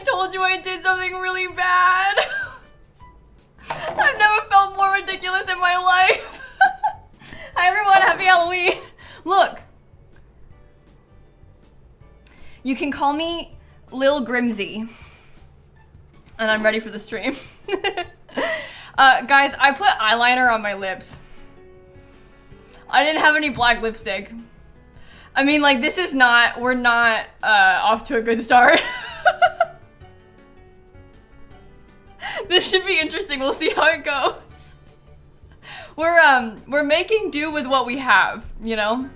told you I did something really bad. I've never felt more ridiculous in my life. Hi everyone, happy Halloween. Look. You can call me lilgrimsie. And I'm ready for the stream. Guys, I put eyeliner on my lips. I didn't have any black lipstick. I mean, like, this is not, we're not off to a good start. This should be interesting. We'll see how it goes. We're making do with what we have, you know?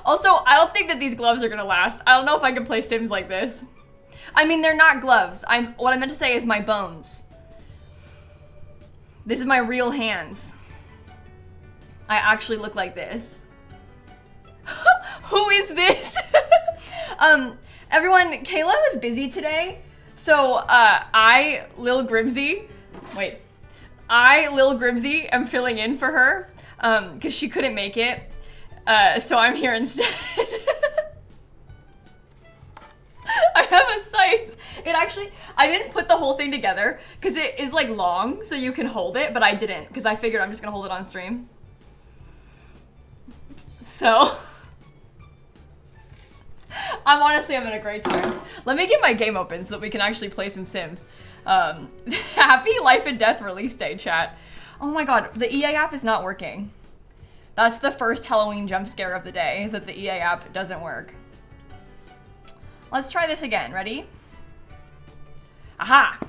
Also, I don't think that these gloves are gonna last. I don't know if I can play Sims like this. I mean, they're not gloves. What I meant to say is my bones. This is my real hands. I actually look like this. Who is this? Everyone, Kayla was busy today. So, I, lilgrimsie, am filling in for her, because she couldn't make it. So I'm here instead. I have a scythe. It actually, I didn't put the whole thing together because it is like long so you can hold it, but I didn't because I figured I'm just gonna hold it on stream. So, I'm having a great time. Let me get my game open so that we can actually play some Sims. Happy Life and Death release day, chat. Oh my god, the EA app is not working. That's the first Halloween jump scare of the day, is that the EA app doesn't work. Let's try this again. Ready? Aha!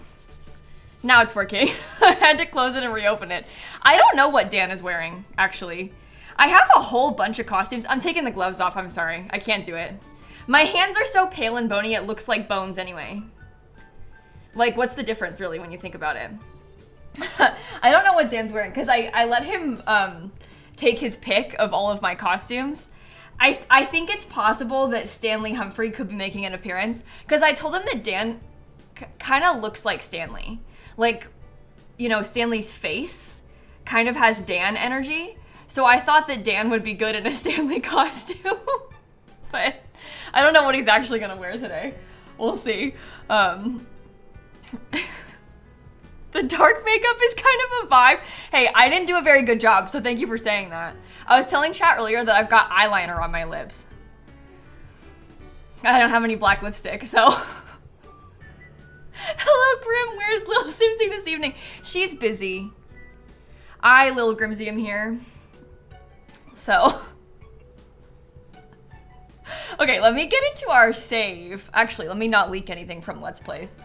Now it's working. I had to close it and reopen it. I don't know what Dan is wearing, actually. I have a whole bunch of costumes. I'm taking the gloves off. I'm sorry. I can't do it. My hands are so pale and bony, it looks like bones anyway. Like, what's the difference, really, when you think about it? I don't know what Dan's wearing, because I let him take his pick of all of my costumes. I think it's possible that Stanley Humphrey could be making an appearance, because I told him that Dan kind of looks like Stanley. Like, you know, Stanley's face kind of has Dan energy. So I thought that Dan would be good in a Stanley costume. But I don't know what he's actually gonna wear today. We'll see. The dark makeup is kind of a vibe. Hey, I didn't do a very good job, so thank you for saying that. I was telling chat earlier that I've got eyeliner on my lips. I don't have any black lipstick, so. Hello, Grim. Where's lilsimsie this evening? She's busy. I, lilgrimsie, am here. So. Okay, let me get into our save. Actually, let me not leak anything from Let's Plays.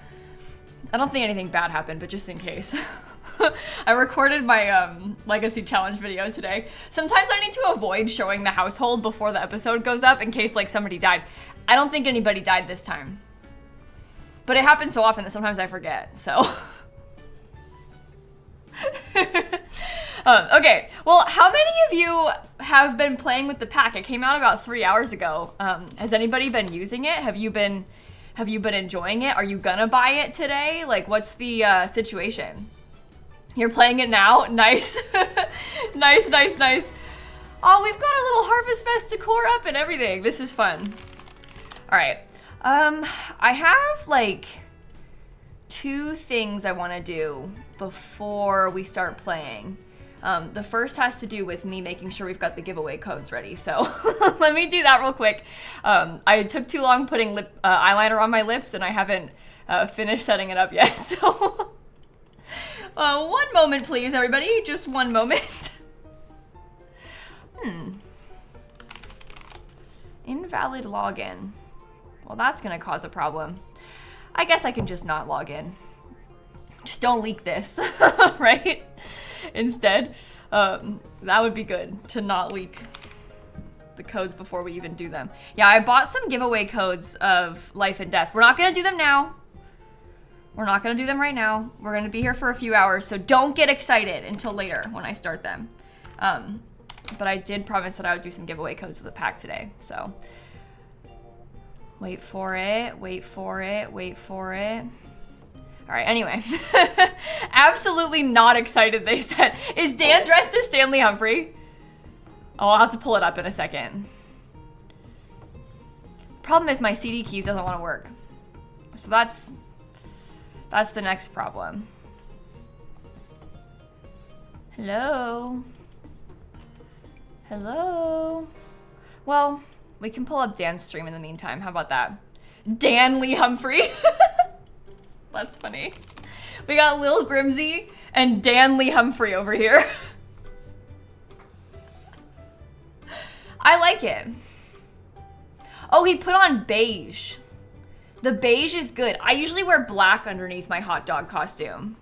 I don't think anything bad happened, but just in case. I recorded my legacy challenge video today. Sometimes I need to avoid showing the household before the episode goes up in case like somebody died. I don't think anybody died this time. But it happens so often that sometimes I forget, so. Okay, well, how many of you have been playing with the pack? It came out about 3 hours ago. Has anybody been using it? Have you been enjoying it? Are you gonna buy it today? Like, what's the situation? You're playing it now? Nice. Nice, nice, nice. Oh, we've got a little Harvest Fest decor up and everything. This is fun. All right. I have like 2 things I want to do before we start playing. The first has to do with me making sure we've got the giveaway codes ready. So let me do that real quick. I took too long putting eyeliner on my lips and I haven't finished setting it up yet. So one moment, please, everybody. Just one moment. Invalid login. Well, that's gonna cause a problem. I guess I can just not log in. Just don't leak this, right? Instead, that would be good to not leak the codes before we even do them. Yeah, I bought some giveaway codes of Life and Death. We're not gonna do them now. We're not gonna do them right now. We're gonna be here for a few hours, so don't get excited until later when I start them. But I did promise that I would do some giveaway codes of the pack today, so. Wait for it, wait for it, wait for it. All right, anyway. Absolutely not excited, they said. Is Dan dressed as Stanley Humphrey? Oh, I'll have to pull it up in a second. Problem is my CD keys doesn't want to work. So that's the next problem. Hello? Hello? Well, we can pull up Dan's stream in the meantime. How about that? Dan Lee Humphrey. That's funny. We got Lil Grimsie and Dan Lee Humphrey over here. I like it. Oh, he put on beige. The beige is good. I usually wear black underneath my hot dog costume.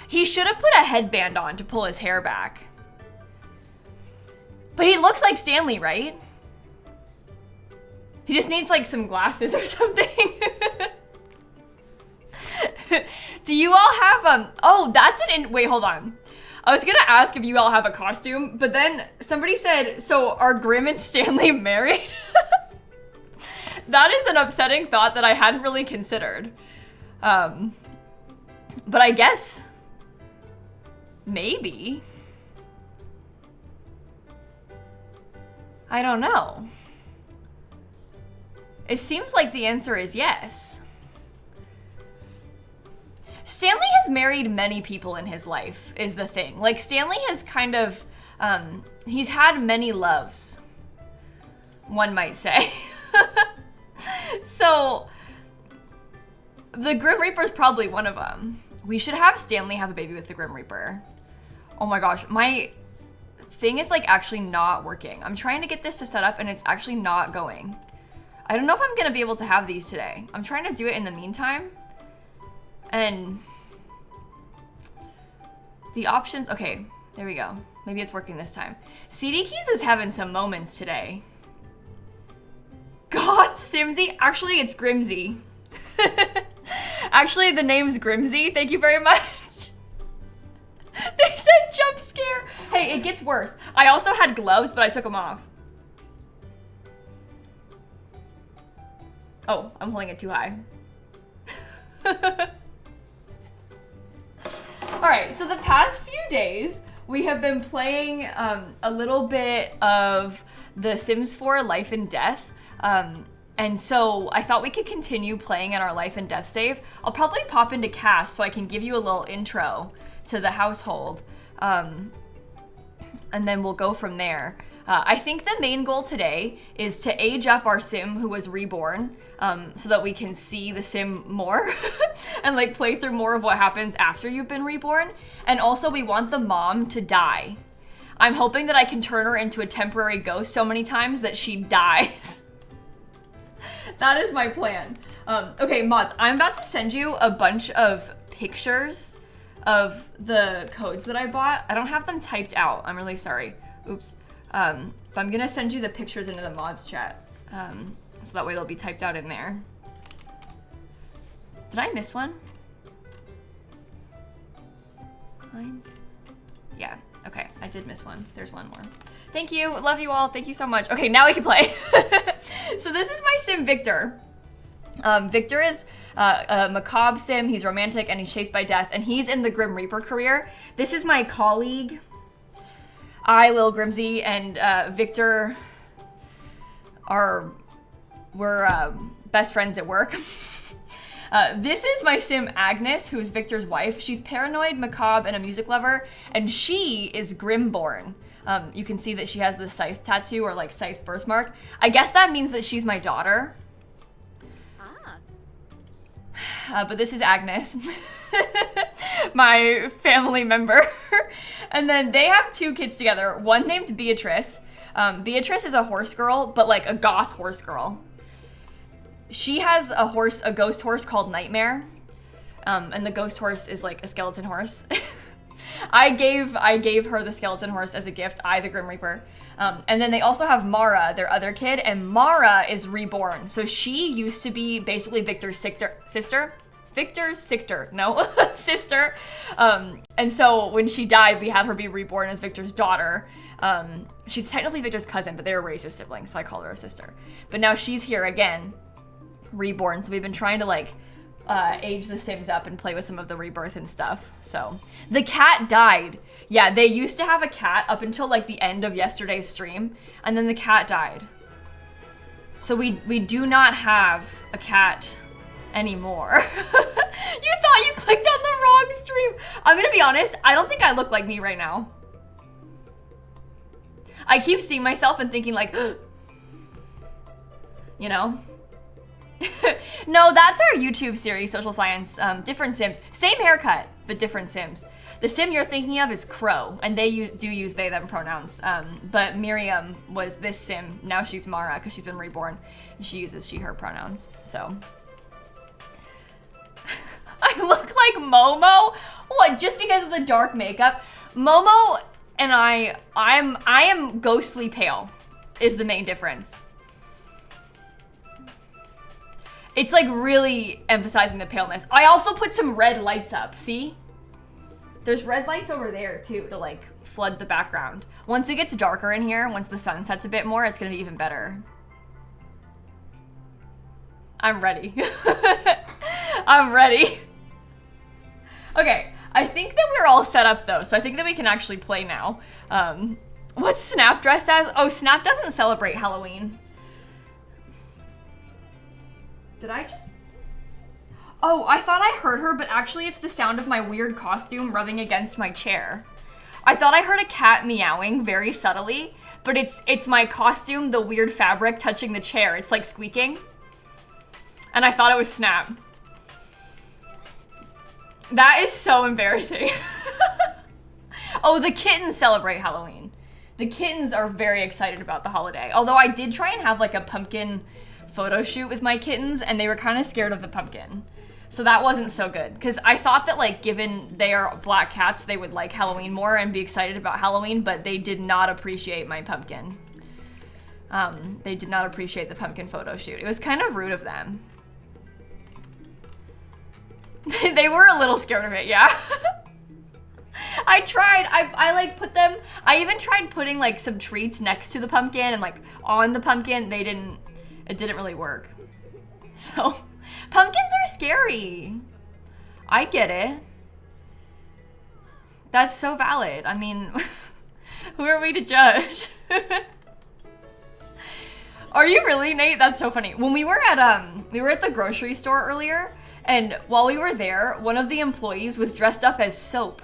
He should have put a headband on to pull his hair back. But he looks like Stanley, right? He just needs like some glasses or something. Do you all have, oh, that's wait, hold on. I was gonna ask if you all have a costume, but then somebody said, so are Grim and Stanley married? That is an upsetting thought that I hadn't really considered. But I guess, maybe. I don't know. It seems like the answer is yes. Stanley has married many people in his life, is the thing. Like, Stanley has kind of, he's had many loves, one might say. So, the Grim Reaper is probably one of them. We should have Stanley have a baby with the Grim Reaper. Oh my gosh, my thing is like actually not working. I'm trying to get this to set up and it's actually not going. I don't know if I'm gonna be able to have these today. I'm trying to do it in the meantime. And the options, okay, there we go. Maybe it's working this time. CD Keys is having some moments today. Goth Simsie, actually it's Grimsie. Actually the name's Grimsie, thank you very much. They said jump scare. Hey, it gets worse. I also had gloves, but I took them off. Oh, I'm holding it too high. All right, so the past few days, we have been playing a little bit of The Sims 4 Life and Death. And so I thought we could continue playing in our life and death save. I'll probably pop into cast so I can give you a little intro to the household. And then we'll go from there. I think the main goal today is to age up our sim who was reborn, so that we can see the sim more and like play through more of what happens after you've been reborn. And also we want the mom to die. I'm hoping that I can turn her into a temporary ghost so many times that she dies. That is my plan. Okay, mods, I'm about to send you a bunch of pictures of the codes that I bought. I don't have them typed out. I'm really sorry. Oops. But I'm gonna send you the pictures into the mods chat. So that way they'll be typed out in there. Did I miss one? Mine? Yeah, okay, I did miss one. There's one more. Thank you, love you all, thank you so much. Okay, now we can play. So this is my sim, Victor. Victor is a macabre sim, he's romantic, and he's chased by death, and he's in the Grim Reaper career. This is my colleague. I, Lil Grimsie, and Victor we're best friends at work. This is my sim, Agnes, who's Victor's wife. She's paranoid, macabre, and a music lover, and she is Grimborn. You can see that she has the scythe tattoo, or like scythe birthmark. I guess that means that she's my daughter. But this is Agnes, my family member. And then they have two kids together, one named Beatrice. Beatrice is a horse girl, but like a goth horse girl. She has a ghost horse called Nightmare. And the ghost horse is like a skeleton horse. I gave her the skeleton horse as a gift, the Grim Reaper. And then they also have Mara, their other kid, and Mara is reborn. So she used to be basically Victor's sister. Sister. And so when she died, we had her be reborn as Victor's daughter. She's technically Victor's cousin, but they were racist siblings, so I called her a sister. But now she's here again, reborn. So we've been trying to like age the Sims up and play with some of the Rebirth and stuff. So the cat died. Yeah, they used to have a cat up until like the end of yesterday's stream, and then the cat died. So we do not have a cat anymore. You thought you clicked on the wrong stream. I'm gonna be honest, I don't think I look like me right now. I keep seeing myself and thinking like, you know? No, that's our YouTube series, Social Science, different Sims. Same haircut, but different Sims. The Sim you're thinking of is Crow, and they do use they, them pronouns. But Miriam was this Sim. Now she's Mara, because she's been reborn. And she uses she, her pronouns, so. I look like Momo? What, just because of the dark makeup? Momo and I am ghostly pale, is the main difference. It's like really emphasizing the paleness. I also put some red lights up, see? There's red lights over there too to like flood the background. Once it gets darker in here, once the sun sets a bit more, it's gonna be even better. I'm ready. I'm ready. Okay, I think that we're all set up though, so I think that we can actually play now. What's Snap dressed as? Oh, Snap doesn't celebrate Halloween. Did I just? Oh, I thought I heard her, but actually it's the sound of my weird costume rubbing against my chair. I thought I heard a cat meowing very subtly, but it's my costume, the weird fabric touching the chair. It's like squeaking. And I thought it was Snap. That is so embarrassing. Oh, the kittens celebrate Halloween. The kittens are very excited about the holiday. Although I did try and have like a pumpkin photo shoot with my kittens and they were kind of scared of the pumpkin. So that wasn't so good because I thought that like given they are black cats, they would like Halloween more and be excited about Halloween, but they did not appreciate my pumpkin. They did not appreciate the pumpkin photo shoot. It was kind of rude of them. They were a little scared of it, yeah. I tried, I like put them, I even tried putting like some treats next to the pumpkin and like on the pumpkin. It didn't really work. So, pumpkins are scary. I get it. That's so valid. I mean, who are we to judge? Are you really, Nate? That's so funny. When we were at the grocery store earlier, and while we were there, one of the employees was dressed up as Soap.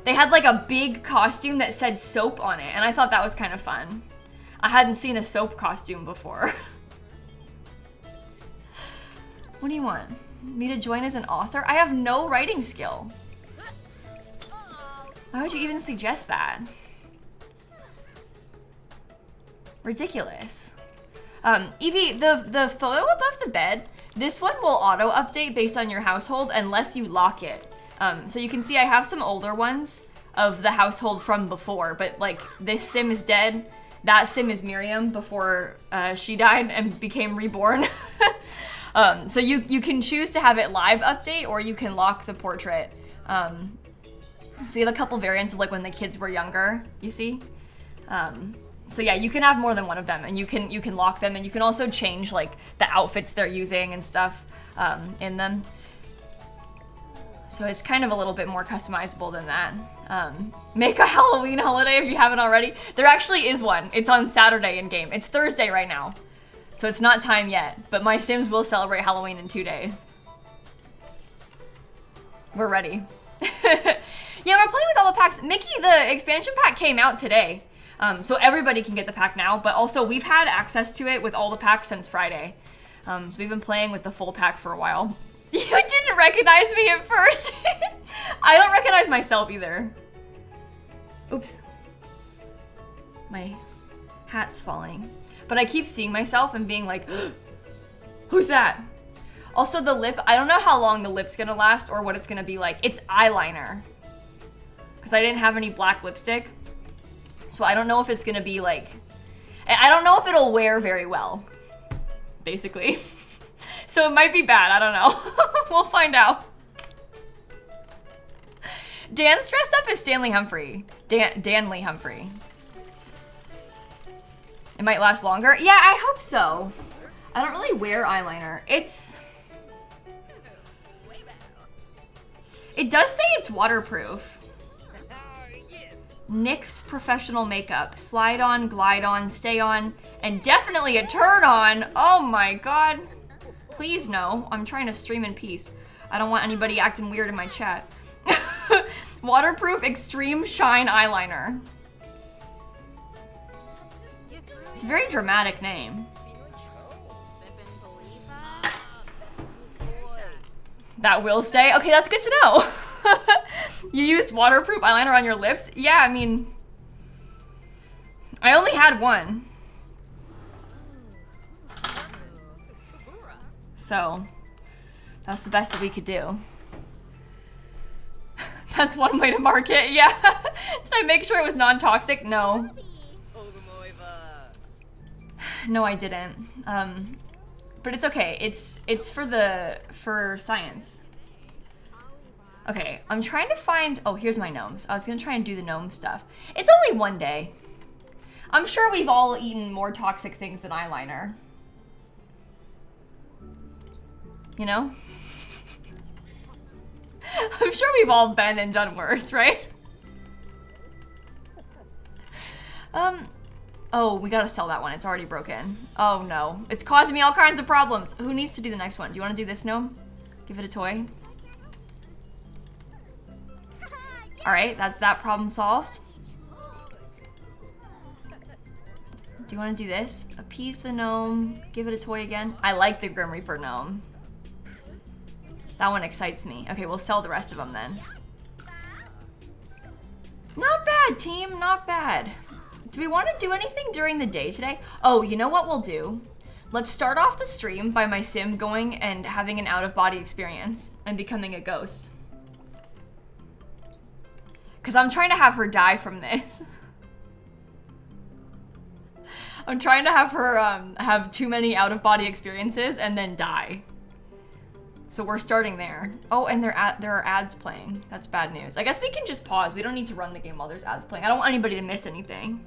They had like a big costume that said Soap on it, and I thought that was kind of fun. I hadn't seen a Soap costume before. What do you want? Me to join as an author? I have no writing skill. Why would you even suggest that? Ridiculous. Evie, the photo above the bed, this one will auto update based on your household unless you lock it. So you can see I have some older ones of the household from before, but like this Sim is dead. That Sim is Miriam before she died and became reborn. So you can choose to have it live update or you can lock the portrait. So we have a couple variants of like when the kids were younger, you see? So yeah, you can have more than one of them and you can lock them and you can also change like the outfits they're using and stuff in them. So it's kind of a little bit more customizable than that. Make a Halloween holiday if you haven't already. There actually is one. It's on Saturday in game. It's Thursday right now. So it's not time yet, but my Sims will celebrate Halloween in 2 days. We're ready. Yeah, we're playing with all the packs. Mickey, the expansion pack came out today. So everybody can get the pack now, but also we've had access to it with all the packs since Friday. So we've been playing with the full pack for a while. You didn't recognize me at first. I don't recognize myself either. Oops. My hat's falling. But I keep seeing myself and being like, who's that? Also the lip, I don't know how long the lip's gonna last or what it's gonna be like. It's eyeliner. Because I didn't have any black lipstick. So I don't know if it's gonna be like, I don't know if it'll wear very well, basically. So it might be bad, I don't know. We'll find out. Dan's dressed up as Stanley Humphrey. Danley Humphrey. It might last longer. Yeah, I hope so. I don't really wear eyeliner. It does say it's waterproof. NYX Professional Makeup. Slide on, glide on, stay on, and definitely a turn on. Oh my god. Please no. I'm trying to stream in peace. I don't want anybody acting weird in my chat. Waterproof Extreme Shine Eyeliner. It's a very dramatic name. That will stay? Okay, that's good to know. You used waterproof eyeliner on your lips? Yeah, I mean, I only had one. So, that's the best that we could do. That's one way to market, yeah. Did I make sure it was non-toxic? No. No, I didn't. But it's okay. It's for science. Okay, I'm trying to find, oh, here's my gnomes. I was gonna try and do the gnome stuff. It's only one day. I'm sure we've all eaten more toxic things than eyeliner. You know? I'm sure we've all been and done worse, right? Oh, we gotta sell that one. It's already broken. Oh no. It's causing me all kinds of problems. Who needs to do the next one? Do you wanna do this gnome? Give it a toy. All right, that's that problem solved. Do you want to do this? Appease the gnome, give it a toy again. I like the Grim Reaper gnome. That one excites me. Okay, we'll sell the rest of them then. Not bad, team, not bad. Do we want to do anything during the day today? Oh, you know what we'll do? Let's start off the stream by my sim going and having an out-of-body experience and becoming a ghost. Because I'm trying to have her die from this. I'm trying to have her have too many out-of-body experiences and then die. So we're starting there. Oh, and there are ads playing. That's bad news. I guess we can just pause. We don't need to run the game while there's ads playing. I don't want anybody to miss anything.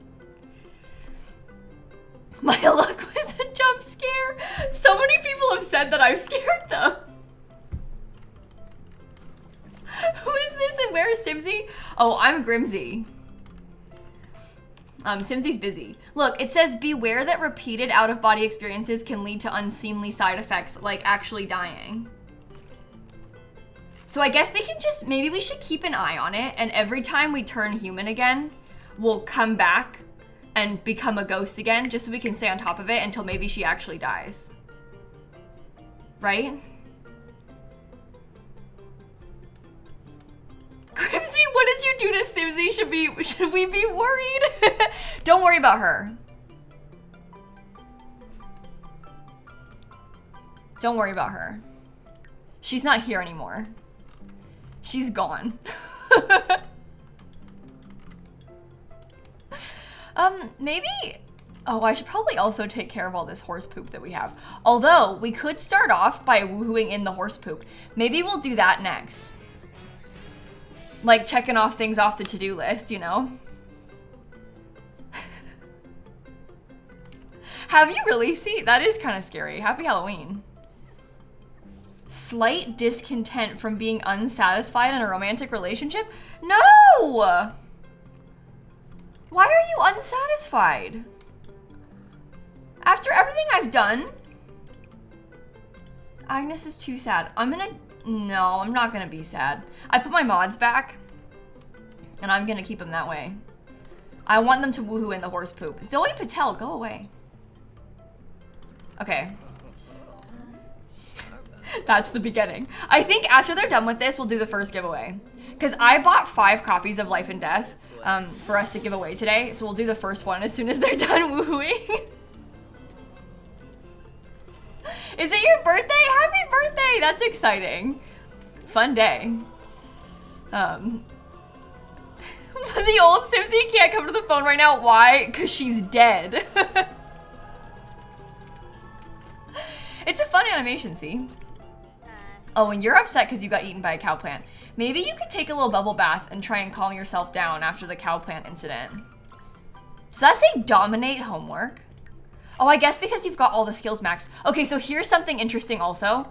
My luck was a jump scare. So many people have said that I've scared them. Who is this and where is Simsie? Oh, I'm Grimsie. Simsie's busy. Look, it says beware that repeated out-of-body experiences can lead to unseemly side effects, like actually dying. So I guess we can just, maybe we should keep an eye on it, and every time we turn human again, we'll come back and become a ghost again, just so we can stay on top of it until maybe she actually dies. Right? Grimsie, what did you do to Simsie? Should we be worried? Don't worry about her. Don't worry about her. She's not here anymore. She's gone. Maybe, oh, I should probably also take care of all this horse poop that we have. Although, we could start off by woohooing in the horse poop. Maybe we'll do that next. Like checking off things off the to-do list, you know? Have you really? See, that is kind of scary. Happy Halloween. Slight discontent from being unsatisfied in a romantic relationship? No! Why are you unsatisfied? After everything I've done? Agnes is too sad. No, I'm not gonna be sad. I put my mods back, and I'm gonna keep them that way. I want them to woohoo in the horse poop. Zoe Patel, go away. Okay. That's the beginning. I think after they're done with this, we'll do the first giveaway. Because I bought 5 copies of Life and Death for us to give away today, so we'll do the first one as soon as they're done woohooing. Is it your birthday? Happy birthday! That's exciting. Fun day. The old Simsie can't come to the phone right now. Why? Because she's dead. It's a fun animation, see? Oh, and you're upset because you got eaten by a cow plant. Maybe you could take a little bubble bath and try and calm yourself down after the cow plant incident. Does that say dominate homework? Oh, I guess because you've got all the skills maxed. Okay, so here's something interesting also.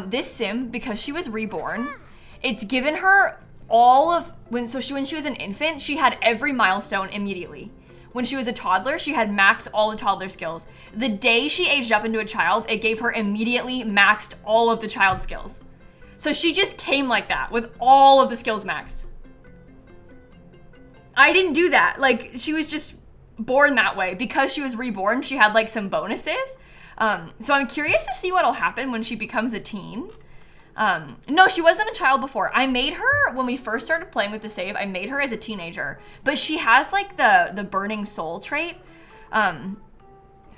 This sim, because she was reborn, it's given her when she was an infant, she had every milestone immediately. When she was a toddler, she had maxed all the toddler skills. The day she aged up into a child, it gave her immediately maxed all of the child skills. So she just came like that with all of the skills maxed. I didn't do that. Like, she was just born that way. Because she was reborn, she had like some bonuses. So I'm curious to see what'll happen when she becomes a teen. No, she wasn't a child before. I made her, when we first started playing with the save, I made her as a teenager. But she has like the burning soul trait.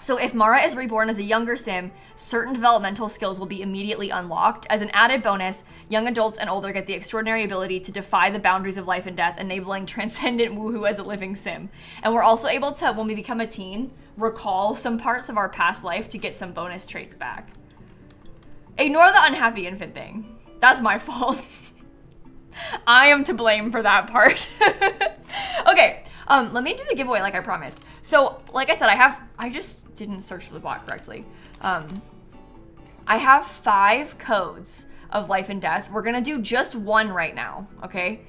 So if Mara is reborn as a younger sim, certain developmental skills will be immediately unlocked. As an added bonus, young adults and older get the extraordinary ability to defy the boundaries of life and death, enabling transcendent woohoo as a living sim. And we're also able to, when we become a teen, recall some parts of our past life to get some bonus traits back. Ignore the unhappy infant thing. That's my fault. I am to blame for that part. Okay. Let me do the giveaway like I promised. So, like I said, I just didn't search for the bot correctly. I have 5 codes of life and death. We're gonna do just one right now, okay?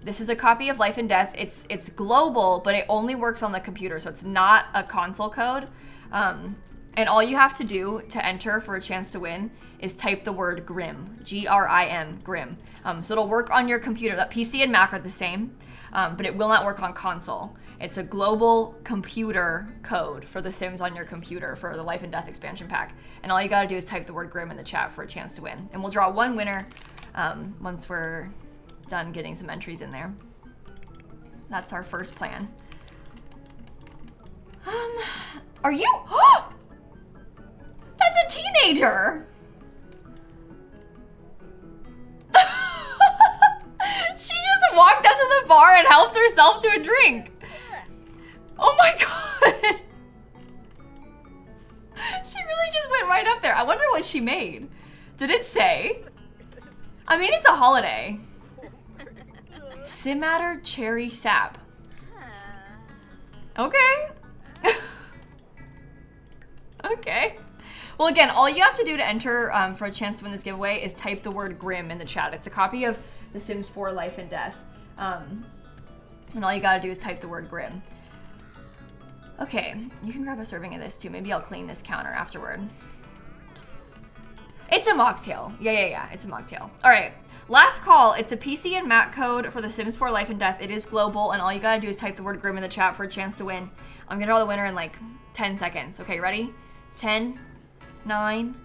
This is a copy of Life and Death. It's global, but it only works on the computer, so it's not a console code. And all you have to do to enter for a chance to win is type the word Grim, G-R-I-M, Grim. So it'll work on your computer. That PC and Mac are the same. But it will not work on console. It's a global computer code for the Sims on your computer for the Life and Death expansion pack. And all you gotta do is type the word Grim in the chat for a chance to win. And we'll draw one winner once we're done getting some entries in there. That's our first plan. Are you? That's a teenager! She just walked up to the bar and helped herself to a drink. Oh my god. She really just went right up there. I wonder what she made. Did it say? I mean, it's a holiday. Simatter cherry sap. Okay. Okay. Well, again, all you have to do to enter for a chance to win this giveaway is type the word Grim in the chat. It's a copy of The Sims 4 Life and Death. And all you gotta do is type the word Grim. Okay, you can grab a serving of this too. Maybe I'll clean this counter afterward. It's a mocktail. Yeah, it's a mocktail. All right, last call. It's a PC and Mac code for The Sims 4 Life and Death. It is global, and all you gotta do is type the word Grim in the chat for a chance to win. I'm gonna draw the winner in like 10 seconds. Okay, ready? 10, 9,